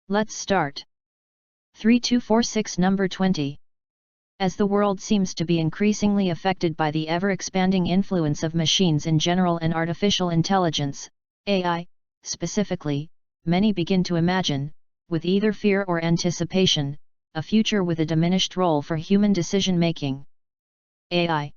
Let's start. 3246 Number 20. As the world seems to be increasingly affected by the ever-expanding influence of machines in general and artificial intelligence, AI, specifically, many begin to imagine, with either fear or anticipation, a future with a diminished role for human decision-making. AI.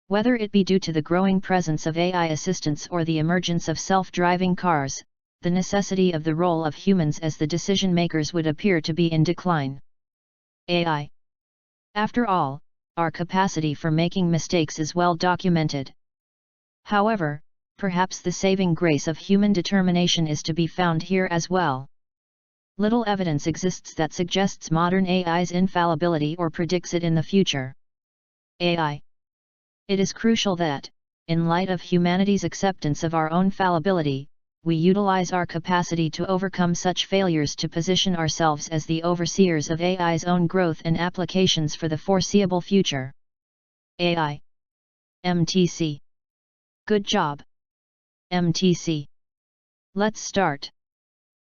Whether it be due to the growing presence of AI assistants or the emergence of self-driving cars, the necessity of the role of humans as the decision-makers would appear to be in decline. AI. After all, our capacity for making mistakes is well documented. However, perhaps the saving grace of human determination is to be found here as well. Little evidence exists that suggests modern AI's infallibility or predicts it in the future. AI. It is crucial that, in light of humanity's acceptance of our own fallibility, we utilize our capacity to overcome such failures to position ourselves as the overseers of AI's own growth and applications for the foreseeable future. AI. MTC. Good job. MTC. Let's start.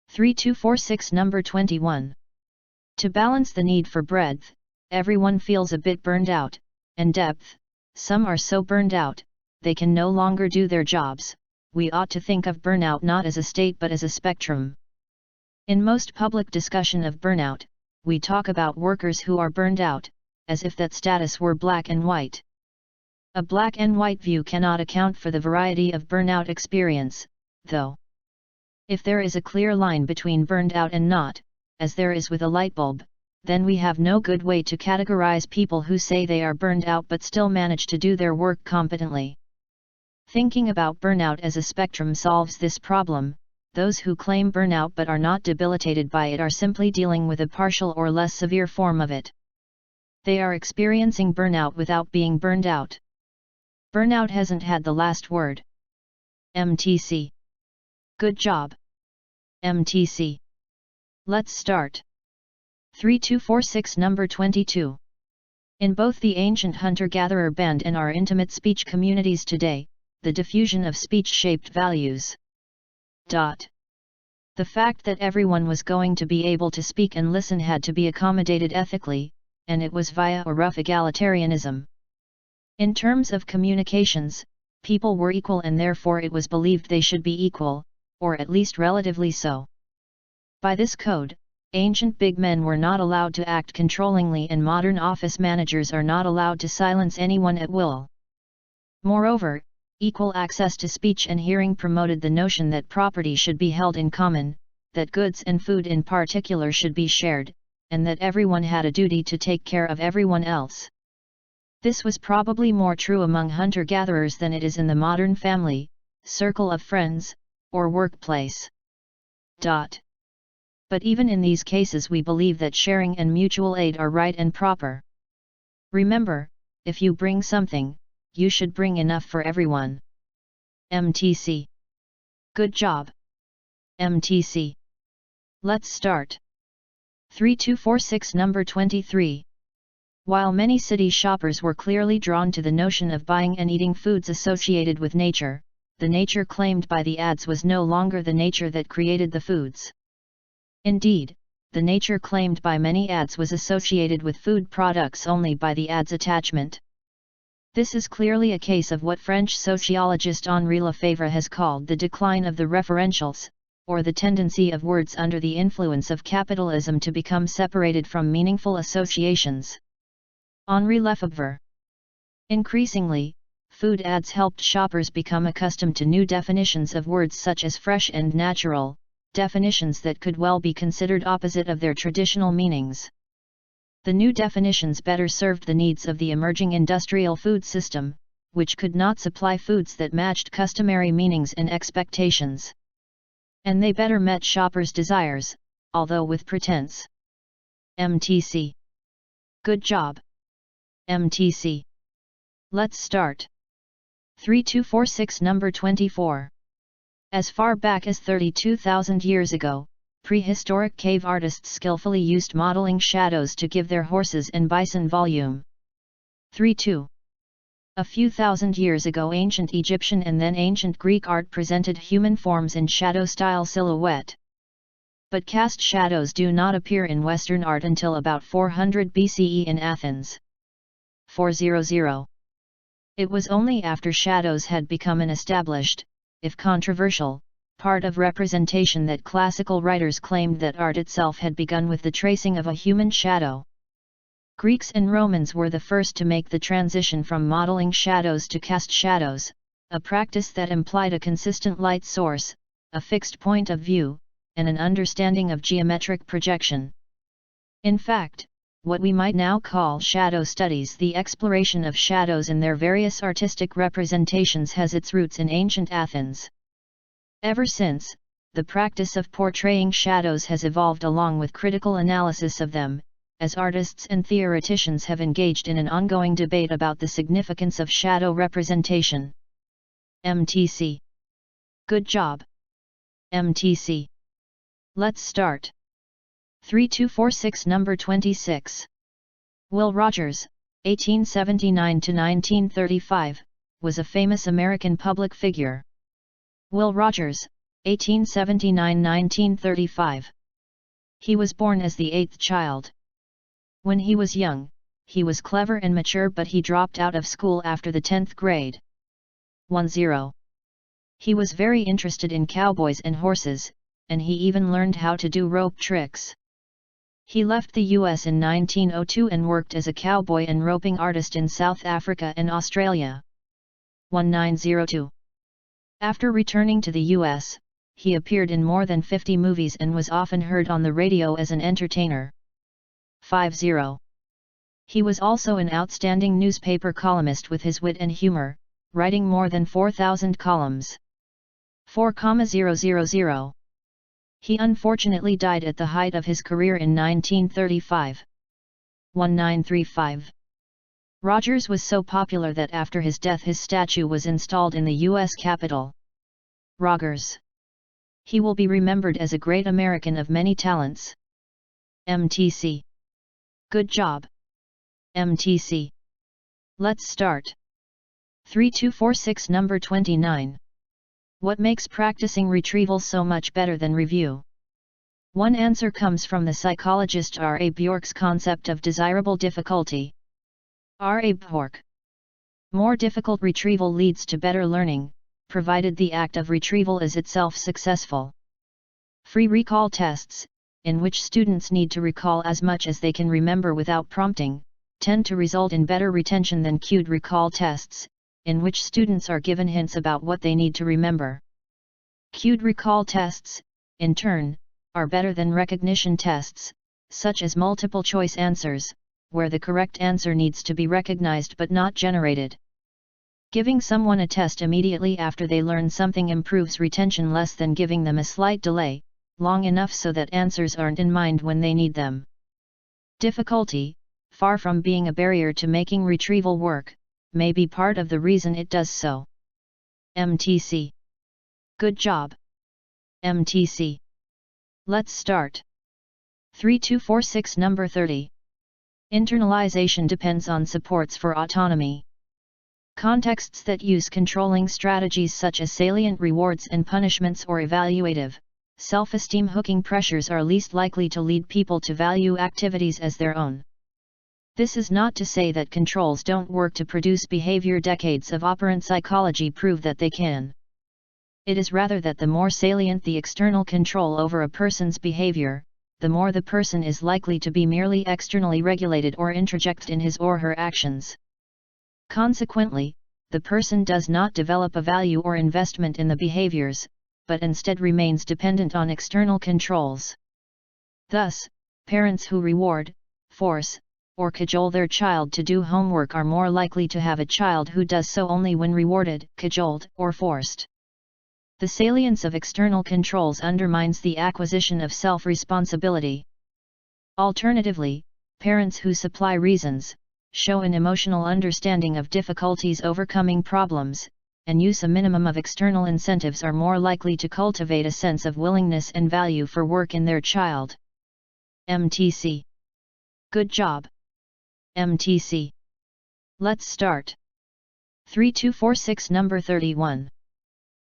3246 Number 21. To balance the need for breadth, everyone feels a bit burned out, and depth, some are so burned out, they can no longer do their jobs. We ought to think of burnout not as a state but as a spectrum. In most public discussion of burnout, we talk about workers who are burned out, as if that status were black and white. A black and white view cannot account for the variety of burnout experience, though. If there is a clear line between burned out and not, as there is with a light bulb, then we have no good way to categorize people who say they are burned out but still manage to do their work competently. Thinking about burnout as a spectrum solves this problem. Those who claim burnout but are not debilitated by it are simply dealing with a partial or less severe form of it. They are experiencing burnout without being burned out. Burnout hasn't had the last word. MTC. Good job. MTC. Let's start. 3246 Number 22. In both the ancient hunter-gatherer band and our intimate speech communities today, the diffusion of speech shaped values. The fact that everyone was going to be able to speak and listen had to be accommodated ethically, and it was via a rough egalitarianism. In terms of communications, people were equal and therefore it was believed they should be equal, or at least relatively so. By this code, ancient big men were not allowed to act controllingly and modern office managers are not allowed to silence anyone at will. Moreover, equal access to speech and hearing promoted the notion that property should be held in common, that goods and food in particular should be shared, and that everyone had a duty to take care of everyone else. This was probably more true among hunter-gatherers than it is in the modern family, circle of friends, or workplace. But even in these cases we believe that sharing and mutual aid are right and proper. Remember, if you bring something, you should bring enough for everyone. MTC. Good job. MTC. Let's start. 3246 Number 23. While many city shoppers were clearly drawn to the notion of buying and eating foods associated with nature, the nature claimed by the ads was no longer the nature that created the foods. Indeed, the nature claimed by many ads was associated with food products only by the ad's attachment. This is clearly a case of what French sociologist Henri Lefebvre has called the decline of the referentials, or the tendency of words under the influence of capitalism to become separated from meaningful associations. Henri Lefebvre. Increasingly, food ads helped shoppers become accustomed to new definitions of words such as fresh and natural, definitions that could well be considered opposite of their traditional meanings. The new definitions better served the needs of the emerging industrial food system, which could not supply foods that matched customary meanings and expectations. And they better met shoppers' desires, although with pretense. MTC. Good job. MTC. Let's start. 3246 Number 24. As far back as 32,000 years ago, prehistoric cave artists skillfully used modeling shadows to give their horses and bison volume. 3.2. A few thousand years ago ancient Egyptian and then ancient Greek art presented human forms in shadow-style silhouette. But cast shadows do not appear in Western art until about 400 BCE in Athens. 400. It was only after shadows had become an established, if controversial, part of representation that classical writers claimed that art itself had begun with the tracing of a human shadow. Greeks and Romans were the first to make the transition from modeling shadows to cast shadows, a practice that implied a consistent light source, a fixed point of view, and an understanding of geometric projection. In fact, what we might now call shadow studies, the exploration of shadows in their various artistic representations, has its roots in ancient Athens. Ever since, the practice of portraying shadows has evolved along with critical analysis of them, as artists and theoreticians have engaged in an ongoing debate about the significance of shadow representation. MTC. Good job. MTC. Let's start. 3246 number 26. Will Rogers, 1879–1935, was a famous American public figure. Will Rogers, 1879–1935. He was born as the eighth child. When he was young, he was clever and mature, but he dropped out of school after the 10th grade. 10. He was very interested in cowboys and horses, and he even learned how to do rope tricks. He left the US in 1902 and worked as a cowboy and roping artist in South Africa and Australia. 1902. After returning to the US, he appeared in more than 50 movies and was often heard on the radio as an entertainer. 50. He was also an outstanding newspaper columnist with his wit and humor, writing more than 4,000 columns. 4,000. He unfortunately died at the height of his career in 1935. 1935. Rogers was so popular that after his death his statue was installed in the U.S. Capitol. Rogers. He will be remembered as a great American of many talents. MTC. Good job. MTC. Let's start. 3246 number 29. What makes practicing retrieval so much better than review? One answer comes from the psychologist R. A. Bjork's concept of desirable difficulty. R. A. Bjork. More difficult retrieval leads to better learning, provided the act of retrieval is itself successful. Free recall tests, in which students need to recall as much as they can remember without prompting, tend to result in better retention than cued recall tests, in which students are given hints about what they need to remember. Cued recall tests, in turn, are better than recognition tests, such as multiple choice answers, where the correct answer needs to be recognized but not generated. Giving someone a test immediately after they learn something improves retention less than giving them a slight delay, long enough so that answers aren't in mind when they need them. Difficulty, far from being a barrier to making retrieval work, may be part of the reason it does so. MTC. Good job. MTC. Let's start. 3246 number 30. Internalization depends on supports for autonomy. Contexts that use controlling strategies such as salient rewards and punishments or evaluative, self-esteem hooking pressures are least likely to lead people to value activities as their own. This is not to say that controls don't work to produce behavior. Decades of operant psychology prove that they can. It is rather that the more salient the external control over a person's behavior, the more the person is likely to be merely externally regulated or introjected in his or her actions. Consequently, the person does not develop a value or investment in the behaviors, but instead remains dependent on external controls. Thus, parents who reward, force, or cajole their child to do homework are more likely to have a child who does so only when rewarded, cajoled, or forced. The salience of external controls undermines the acquisition of self-responsibility. Alternatively, parents who supply reasons, show an emotional understanding of difficulties overcoming problems, and use a minimum of external incentives are more likely to cultivate a sense of willingness and value for work in their child. MTC. Good job. MTC. Let's start. 3246 number 31.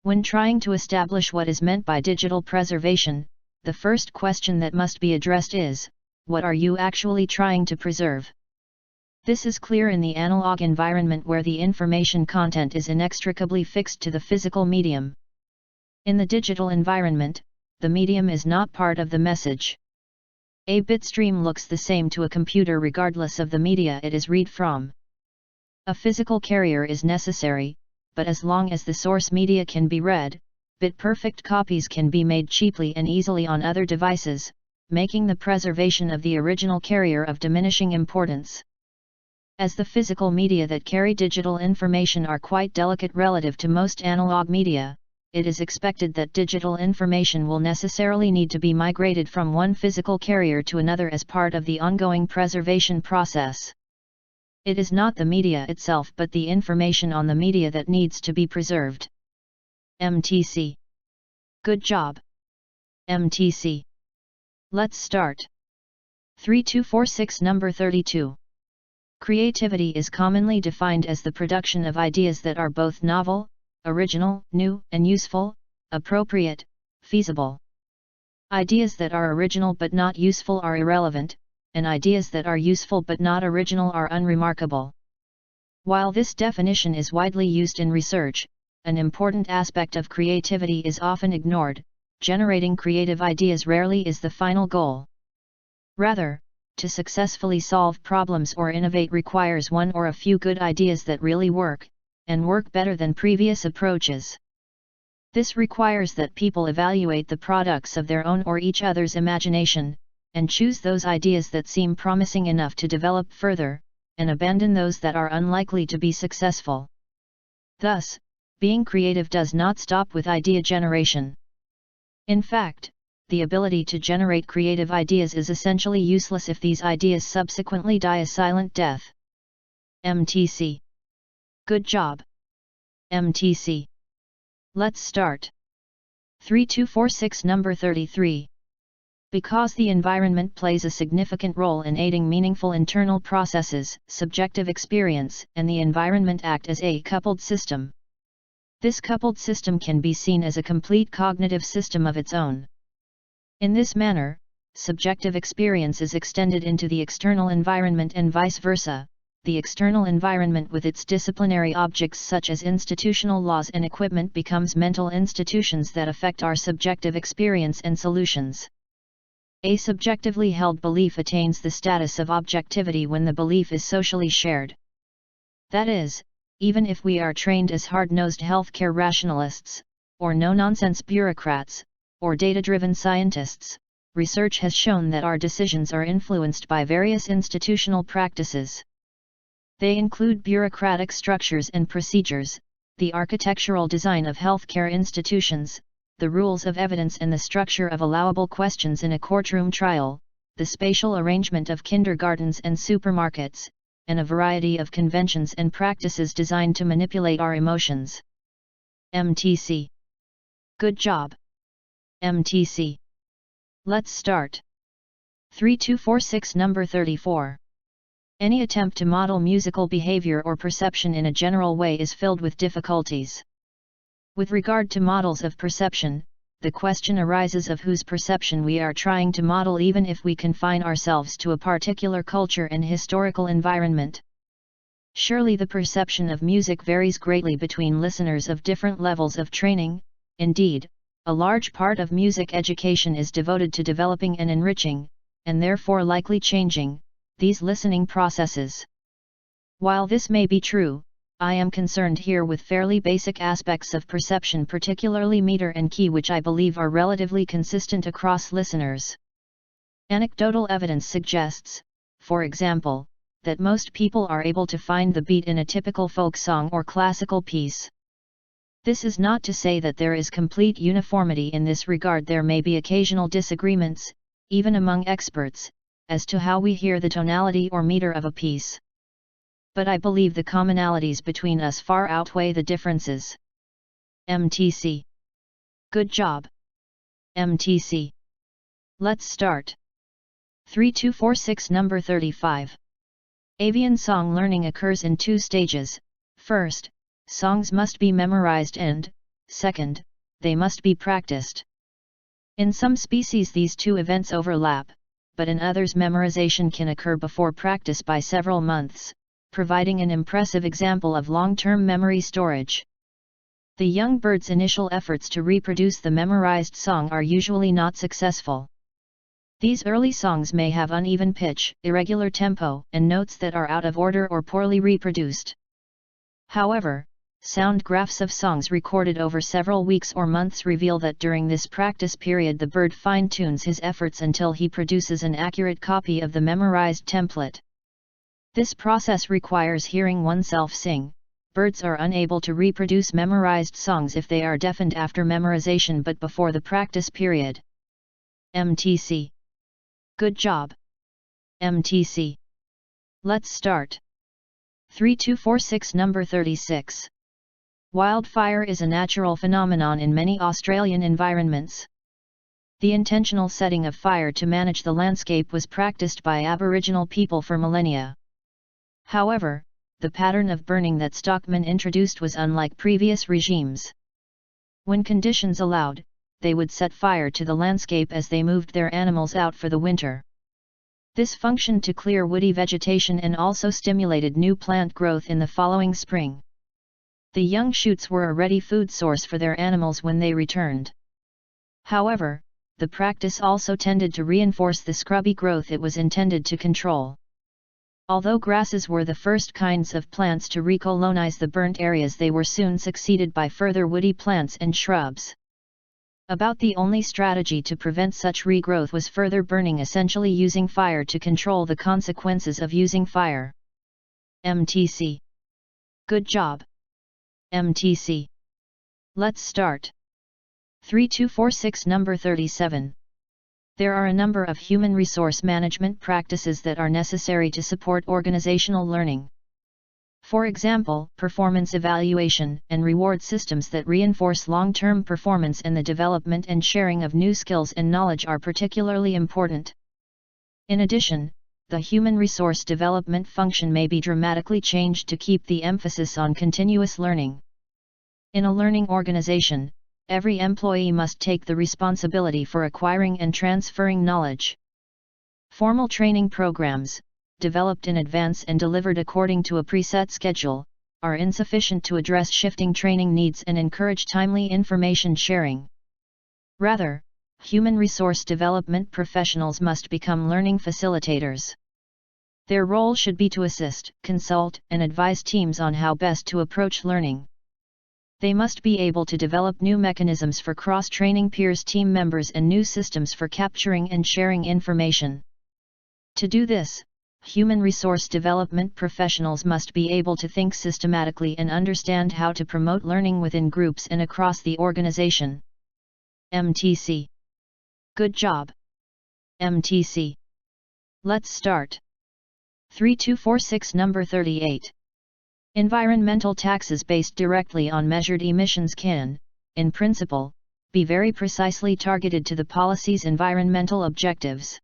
When trying to establish what is meant by digital preservation, the first question that must be addressed is, what are you actually trying to preserve? This is clear in the analog environment where the information content is inextricably fixed to the physical medium. In the digital environment, the medium is not part of the message. A bit stream looks the same to a computer regardless of the media it is read from. A physical carrier is necessary, but as long as the source media can be read, bit-perfect copies can be made cheaply and easily on other devices, making the preservation of the original carrier of diminishing importance. As the physical media that carry digital information are quite delicate relative to most analog media, it is expected that digital information will necessarily need to be migrated from one physical carrier to another as part of the ongoing preservation process. It is not the media itself but the information on the media that needs to be preserved. MTC. Good job. MTC. Let's start. 3246 Number 32. Creativity is commonly defined as the production of ideas that are both novel, original, new, and useful, appropriate, feasible. Ideas that are original but not useful are irrelevant, and ideas that are useful but not original are unremarkable. While this definition is widely used in research, an important aspect of creativity is often ignored. Generating creative ideas rarely is the final goal. Rather, to successfully solve problems or innovate requires one or a few good ideas that really work, and work better than previous approaches. This requires that people evaluate the products of their own or each other's imagination, and choose those ideas that seem promising enough to develop further, and abandon those that are unlikely to be successful. Thus, being creative does not stop with idea generation. In fact, the ability to generate creative ideas is essentially useless if these ideas subsequently die a silent death. MTC. Good job. MTC. Let's start. 3246 Number 33. Because the environment plays a significant role in aiding meaningful internal processes, subjective experience and the environment act as a coupled system. This coupled system can be seen as a complete cognitive system of its own. In this manner, subjective experience is extended into the external environment and vice versa. The external environment with its disciplinary objects such as institutional laws and equipment becomes mental institutions that affect our subjective experience and solutions. A subjectively held belief attains the status of objectivity when the belief is socially shared. That is, even if we are trained as hard-nosed healthcare rationalists, or no-nonsense bureaucrats, or data-driven scientists, research has shown that our decisions are influenced by various institutional practices. They include bureaucratic structures and procedures, the architectural design of healthcare institutions, the rules of evidence and the structure of allowable questions in a courtroom trial, the spatial arrangement of kindergartens and supermarkets, and a variety of conventions and practices designed to manipulate our emotions. MTC. Good job. MTC. Let's start. 3246 Number 34. Any attempt to model musical behavior or perception in a general way is filled with difficulties. With regard to models of perception, the question arises of whose perception we are trying to model even if we confine ourselves to a particular culture and historical environment. Surely the perception of music varies greatly between listeners of different levels of training. Indeed, a large part of music education is devoted to developing and enriching, and therefore likely changing, these listening processes. While this may be true, I am concerned here with fairly basic aspects of perception, particularly meter and key, which I believe are relatively consistent across listeners. Anecdotal evidence suggests, for example, that most people are able to find the beat in a typical folk song or classical piece. This is not to say that there is complete uniformity in this regard. There may be occasional disagreements, even among experts, as to how we hear the tonality or meter of a piece. But I believe the commonalities between us far outweigh the differences. MTC. Good job. MTC. Let's start. 3246 Number 35. Avian song learning occurs in two stages. First, songs must be memorized and, second, they must be practiced. In some species these two events overlap, but in others memorization can occur before practice by several months, providing an impressive example of long-term memory storage. The young bird's initial efforts to reproduce the memorized song are usually not successful. These early songs may have uneven pitch, irregular tempo, and notes that are out of order or poorly reproduced. However, sound graphs of songs recorded over several weeks or months reveal that during this practice period the bird fine-tunes his efforts until he produces an accurate copy of the memorized template. This process requires hearing oneself sing. Birds are unable to reproduce memorized songs if they are deafened after memorization but before the practice period. MTC. Good job. MTC. Let's start. 3246 Number 36. Wildfire is a natural phenomenon in many Australian environments. The intentional setting of fire to manage the landscape was practiced by Aboriginal people for millennia. However, the pattern of burning that Stockman introduced was unlike previous regimes. When conditions allowed, they would set fire to the landscape as they moved their animals out for the winter. This functioned to clear woody vegetation and also stimulated new plant growth in the following spring. The young shoots were a ready food source for their animals when they returned. However, the practice also tended to reinforce the scrubby growth it was intended to control. Although grasses were the first kinds of plants to recolonize the burnt areas, they were soon succeeded by further woody plants and shrubs. About the only strategy to prevent such regrowth was further burning, essentially using fire to control the consequences of using fire. MTC. Good job. MTC. Let's start. 3246 Number 37. There are a number of human resource management practices that are necessary to support organizational learning. For example, performance evaluation and reward systems that reinforce long-term performance and the development and sharing of new skills and knowledge are particularly important. In addition, the human resource development function may be dramatically changed to keep the emphasis on continuous learning. In a learning organization, every employee must take the responsibility for acquiring and transferring knowledge. Formal training programs, developed in advance and delivered according to a preset schedule, are insufficient to address shifting training needs and encourage timely information sharing. Rather, human resource development professionals must become learning facilitators. Their role should be to assist, consult, and advise teams on how best to approach learning. They must be able to develop new mechanisms for cross-training peers, team members, and new systems for capturing and sharing information. To do this, human resource development professionals must be able to think systematically and understand how to promote learning within groups and across the organization. MTC. Good job. MTC. Let's start. 3246 Number 38. Environmental taxes based directly on measured emissions can, in principle, be very precisely targeted to the policy's environmental objectives.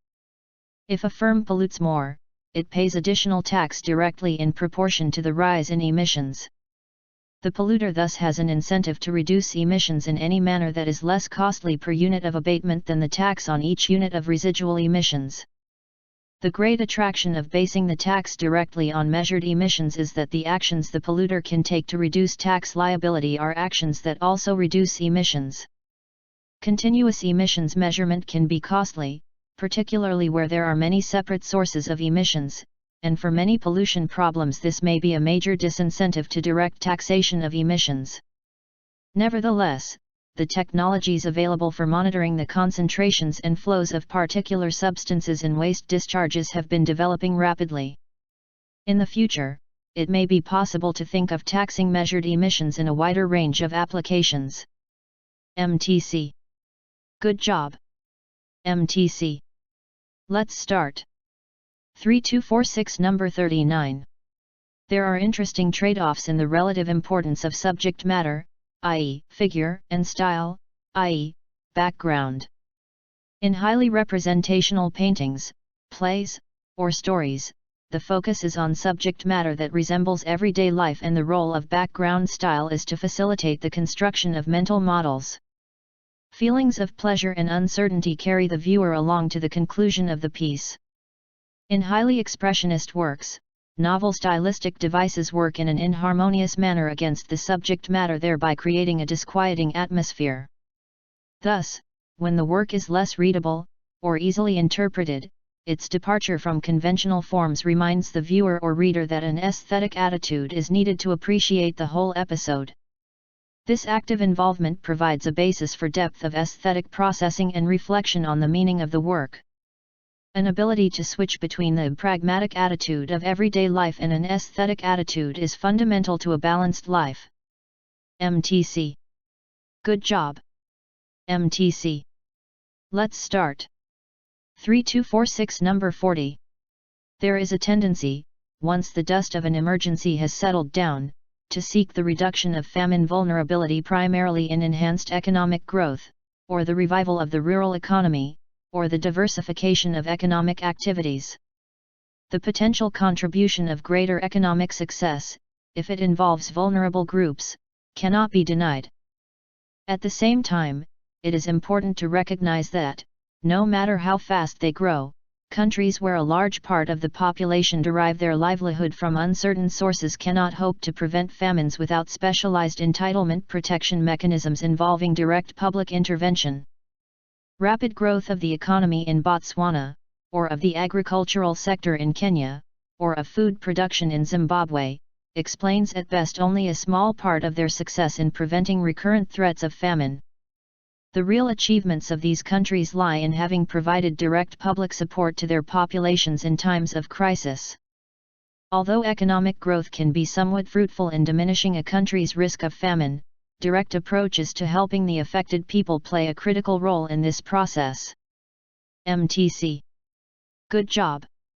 If a firm pollutes more, it pays additional tax directly in proportion to the rise in emissions. The polluter thus has an incentive to reduce emissions in any manner that is less costly per unit of abatement than the tax on each unit of residual emissions. The great attraction of basing the tax directly on measured emissions is that the actions the polluter can take to reduce tax liability are actions that also reduce emissions. Continuous emissions measurement can be costly, particularly where there are many separate sources of emissions, and for many pollution problems this may be a major disincentive to direct taxation of emissions. Nevertheless, the technologies available for monitoring the concentrations and flows of particular substances in waste discharges have been developing rapidly. In the future, it may be possible to think of taxing measured emissions in a wider range of applications. MTC. Good job. MTC. Let's start. 3246 Number 39. There are interesting trade-offs in the relative importance of subject matter, i.e., figure, and style, i.e., background. In highly representational paintings, plays, or stories, the focus is on subject matter that resembles everyday life, and the role of background style is to facilitate the construction of mental models. Feelings of pleasure and uncertainty carry the viewer along to the conclusion of the piece. In highly expressionist works, novel stylistic devices work in an inharmonious manner against the subject matter, thereby creating a disquieting atmosphere. Thus, when the work is less readable, or easily interpreted, its departure from conventional forms reminds the viewer or reader that an aesthetic attitude is needed to appreciate the whole episode. This active involvement provides a basis for depth of aesthetic processing and reflection on the meaning of the work. An ability to switch between the pragmatic attitude of everyday life and an aesthetic attitude is fundamental to a balanced life. MTC. Good job. MTC. Let's start. 3246 Number 40. There is a tendency, once the dust of an emergency has settled down, to seek the reduction of famine vulnerability primarily in enhanced economic growth, or the revival of the rural economy, or the diversification of economic activities. The potential contribution of greater economic success, if it involves vulnerable groups, cannot be denied. At the same time, it is important to recognize that, no matter how fast they grow, countries where a large part of the population derive their livelihood from uncertain sources cannot hope to prevent famines without specialized entitlement protection mechanisms involving direct public intervention. Rapid growth of the economy in Botswana, or of the agricultural sector in Kenya, or of food production in Zimbabwe, explains at best only a small part of their success in preventing recurrent threats of famine. The real achievements of these countries lie in having provided direct public support to their populations in times of crisis. Although economic growth can be somewhat fruitful in diminishing a country's risk of famine, direct approaches to helping the affected people play a critical role in this process. MTC. Good job.